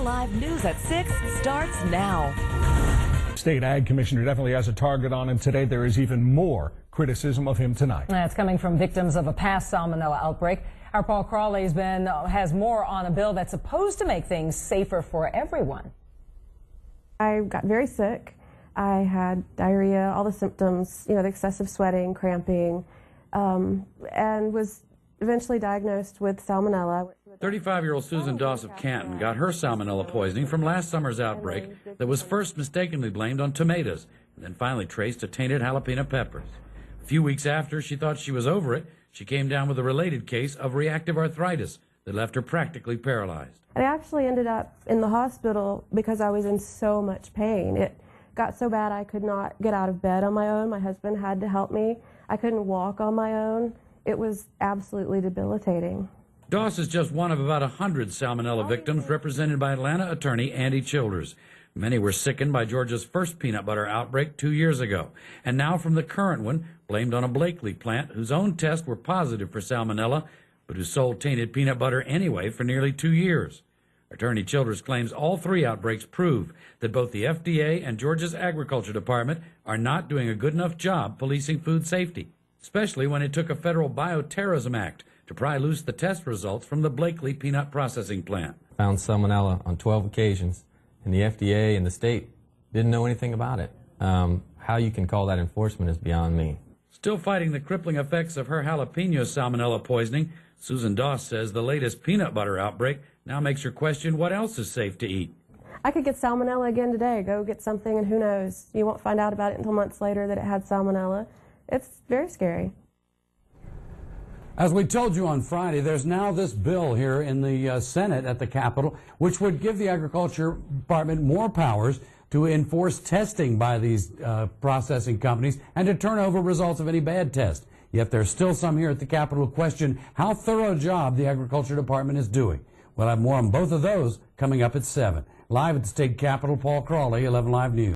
Live News at 6 starts now. State Ag Commissioner definitely has a target on him today. There is even more criticism of him tonight. That's coming from victims of a past salmonella outbreak. Our Paul Crawley has more on a bill that's supposed to make things safer for everyone. I got very sick. I had diarrhea, all the symptoms, the excessive sweating, cramping, and was eventually diagnosed with salmonella. 35-year-old Susan Doss of Canton got her salmonella poisoning from last summer's outbreak that was first mistakenly blamed on tomatoes and then finally traced to tainted jalapeno peppers. A few weeks after she thought she was over it, she came down with a related case of reactive arthritis that left her practically paralyzed. I actually ended up in the hospital because I was in so much pain. It got so bad I could not get out of bed on my own. My husband had to help me. I couldn't walk on my own. It was absolutely debilitating. Doss is just one of about 100 salmonella victims represented by Atlanta attorney Andy Childers. Many were sickened by Georgia's first peanut butter outbreak 2 years ago, and now from the current one, blamed on a Blakely plant whose own tests were positive for salmonella, but who sold tainted peanut butter anyway for nearly 2 years. Attorney Childers claims all three outbreaks prove that both the FDA and Georgia's Agriculture Department are not doing a good enough job policing food safety, especially when it took a federal bioterrorism act to pry loose the test results from the Blakely peanut processing plant. Found salmonella on 12 occasions, and the FDA and the state didn't know anything about it. How you can call that enforcement is beyond me. Still fighting the crippling effects of her jalapeno salmonella poisoning, Susan Doss says the latest peanut butter outbreak now makes her question what else is safe to eat. I could get salmonella again today, go get something, and who knows? You won't find out about it until months later that it had salmonella. It's very scary. As we told you on Friday, there's now this bill here in the Senate at the Capitol, which would give the Agriculture Department more powers to enforce testing by these processing companies and to turn over results of any bad test. Yet there's still some here at the Capitol who question how thorough a job the Agriculture Department is doing. We'll have more on both of those coming up at 7. Live at the State Capitol, Paul Crawley, 11 Live News.